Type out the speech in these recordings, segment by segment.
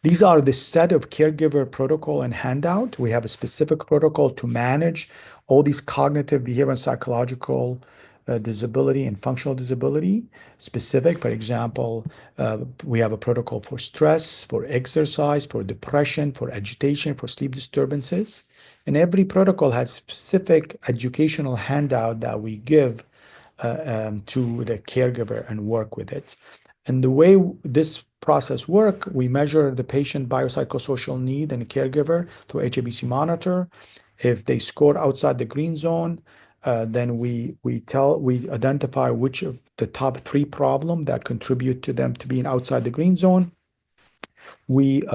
These are the set of caregiver protocol and handout. We have a specific protocol to manage all these cognitive, behavioral, and psychological disability and functional disability specific. For example, we have a protocol for stress, for exercise, for depression, for agitation, for sleep disturbances. And every protocol has specific educational handout that we give to the caregiver and work with it. And the way this process work, we measure the patient biopsychosocial need and the caregiver through HABC monitor. If they score outside the green zone, then we identify which of the top 3 problems that contribute to them to being outside the green zone. We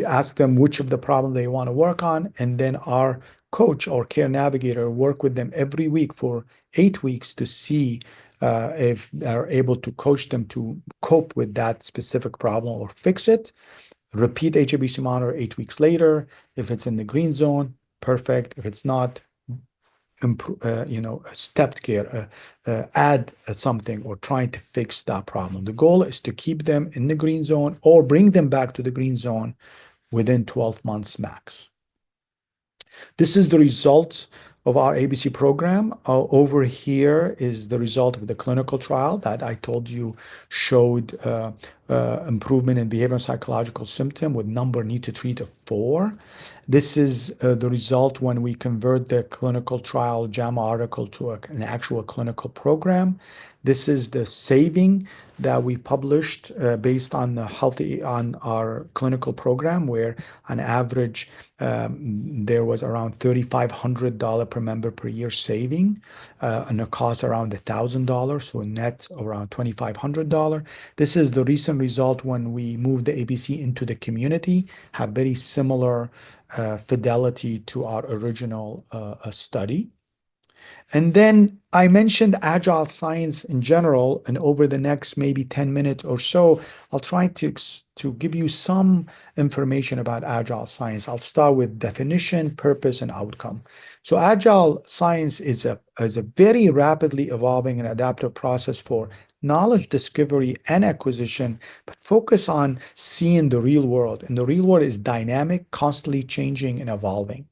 ask them which of the problem they want to work on, and then our coach or care navigator work with them every week for 8 weeks to see if they're able to coach them to cope with that specific problem or fix it. Repeat HABC monitor 8 weeks later. If it's in the green zone, perfect. If it's not, stepped care, add something or trying to fix that problem. The goal is to keep them in the green zone or bring them back to the green zone within 12 months max. This is the results of our ABC program. Over here is the result of the clinical trial that I told you showed improvement in behavioral and psychological symptom with number need to treat of 4. This is the result when we convert the clinical trial JAMA article to an actual clinical program. This is the saving that we published based on our clinical program, where on average there was around $3,500 per member per year saving, and a cost around $1,000, so net around $2,500. This is the recent result when we moved the ABC into the community, have very similar fidelity to our original study. And then I mentioned Agile Science in general, and over the next maybe 10 minutes or so, I'll try to give you some information about Agile Science. I'll start with definition, purpose, and outcome. So Agile Science is a very rapidly evolving and adaptive process for knowledge discovery and acquisition, but focus on seeing the real world. And the real world is dynamic, constantly changing and evolving.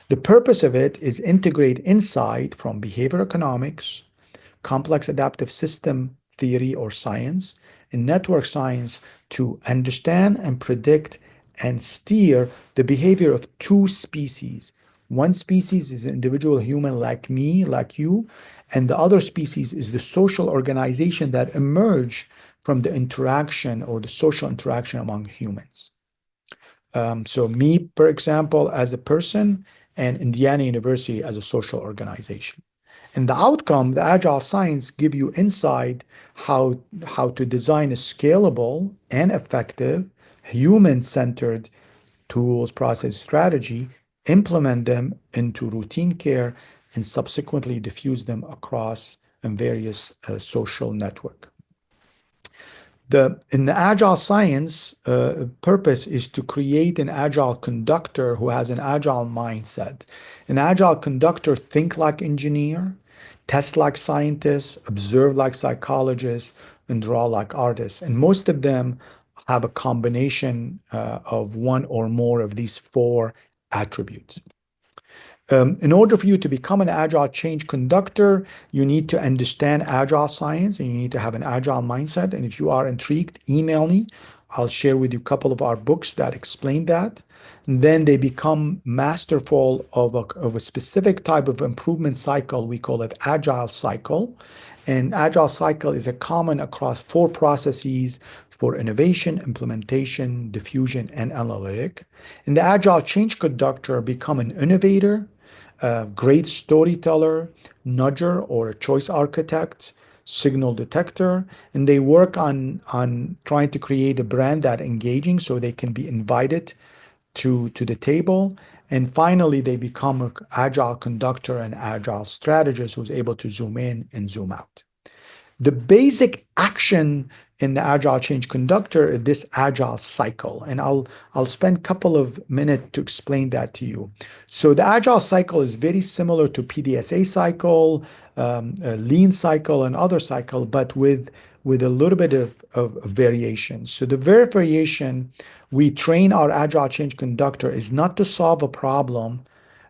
The purpose of it is integrate insight from behavioral economics, complex adaptive system theory or science, and network science to understand and predict and steer the behavior of 2 species. One species is an individual human like me, like you, and the other species is the social organization that emerge from the interaction or the social interaction among humans. So me, for example, as a person, and Indiana University as a social organization. And the outcome, the Agile Science, give you insight how to design a scalable and effective human-centered tools, process, strategy, implement them into routine care, and subsequently diffuse them across various social network. In the Agile Science, purpose is to create an Agile conductor who has an Agile mindset. An Agile conductor think like engineer, test like scientist, observe like psychologist, and draw like artist. And most of them have a combination of one or more of these 4 attributes. In order for you to become an Agile change conductor, you need to understand Agile Science and you need to have an Agile mindset. And if you are intrigued, email me. I'll share with you a couple of our books that explain that. And then they become masterful of a specific type of improvement cycle. We call it Agile cycle. And Agile cycle is a common across 4 processes for innovation, implementation, diffusion, and analytic. And the Agile change conductor become an innovator, a great storyteller, nudger or a choice architect, signal detector, and they work on trying to create a brand that engaging so they can be invited to the table. And finally, they become an Agile conductor and Agile strategist who's able to zoom in and zoom out. The basic action in the Agile change conductor is this Agile cycle. And I'll spend a couple of minutes to explain that to you. So the Agile cycle is very similar to PDSA cycle, Lean cycle, and other cycle, but with with a little bit of variation. So the variation we train our agile change conductor is not to solve a problem.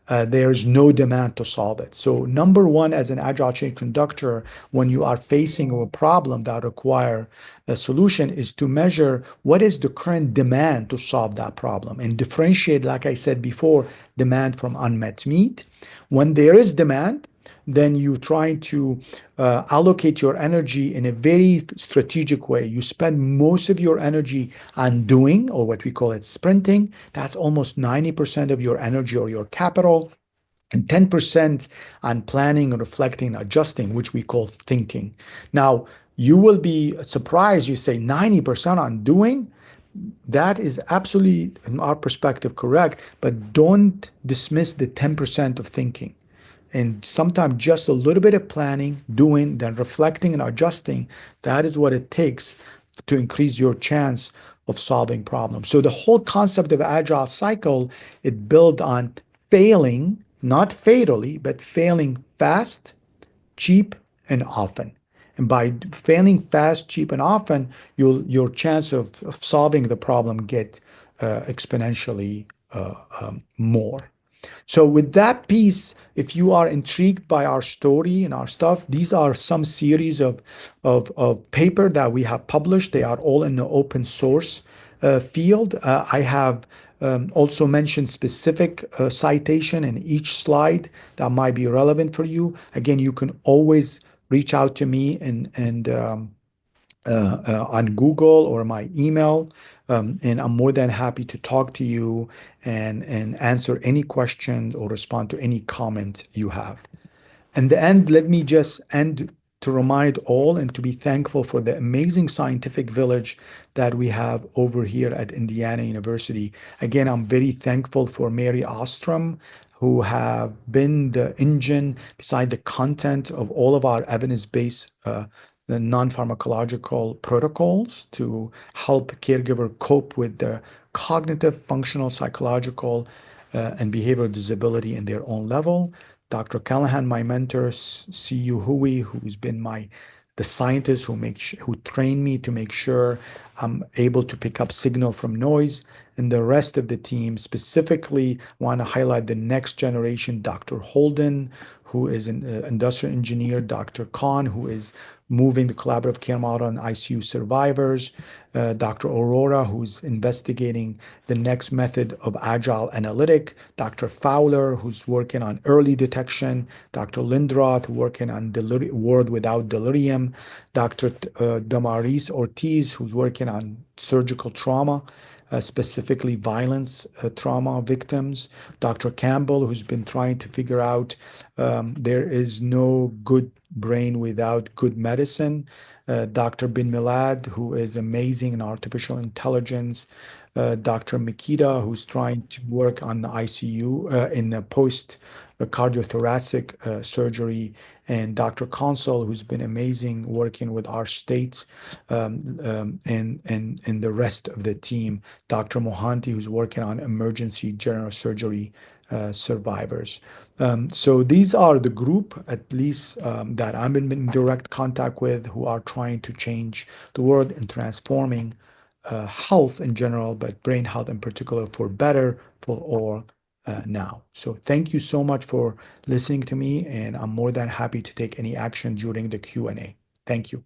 There's no demand to solve it. So number one, as an agile change conductor, when you are facing a problem that require a solution, is to measure what is the current demand to solve that problem and differentiate, like I said before, demand from unmet need. When there is demand, then you try to allocate your energy in a very strategic way. You spend most of your energy on doing, or what we call it sprinting. That's almost 90% of your energy or your capital, and 10% on planning, reflecting, adjusting, which we call thinking. Now, you will be surprised. You say 90% on doing. That is absolutely, in our perspective, correct, but don't dismiss the 10% of thinking. And sometimes just a little bit of planning, doing, then reflecting and adjusting, that is what it takes to increase your chance of solving problems. So the whole concept of agile cycle, it built on failing, not fatally, but failing fast, cheap, and often. And by failing fast, cheap, and often, your chance of solving the problem get exponentially more. So with that piece, if you are intrigued by our story and our stuff, these are some series of paper that we have published. They are all in the open source field. I have also mentioned specific citation in each slide that might be relevant for you. Again, you can always reach out to me on Google or my email, and I'm more than happy to talk to you and answer any questions or respond to any comment you have. In the end, let me just end to remind all and to be thankful for the amazing scientific village that we have over here at Indiana University. Again, I'm very thankful for Mary Ostrom, who have been the engine beside the content of all of our evidence-based the non-pharmacological protocols to help caregiver cope with the cognitive, functional, psychological, and behavioral disability in their own level. Dr. Callahan, my mentor, CU Hui, who's been the scientist who trained me to make sure I'm able to pick up signal from noise, and the rest of the team. Specifically, want to highlight the next generation, Dr. Holden, who is an industrial engineer, Dr. Khan, who is moving the collaborative care model on ICU survivors, Dr. Aurora, who's investigating the next method of agile analytic, Dr. Fowler, who's working on early detection, Dr. Lindroth, working on word without delirium, Dr. Damaris Ortiz, who's working on surgical trauma, specifically violence trauma victims, Dr. Campbell, who's been trying to figure out there is no good brain without good medicine, Dr. Bin Milad, who is amazing in artificial intelligence, Dr. Mikita, who's trying to work on the ICU in the post cardiothoracic surgery, and Dr. Consul, who's been amazing working with our state and the rest of the team, Dr. Mohanty, who's working on emergency general surgery survivors. So these are the group, at least that I'm in direct contact with, who are trying to change the world and transforming health in general, but brain health in particular for better for all now. So thank you so much for listening to me, and I'm more than happy to take any action during the Q&A. Thank you.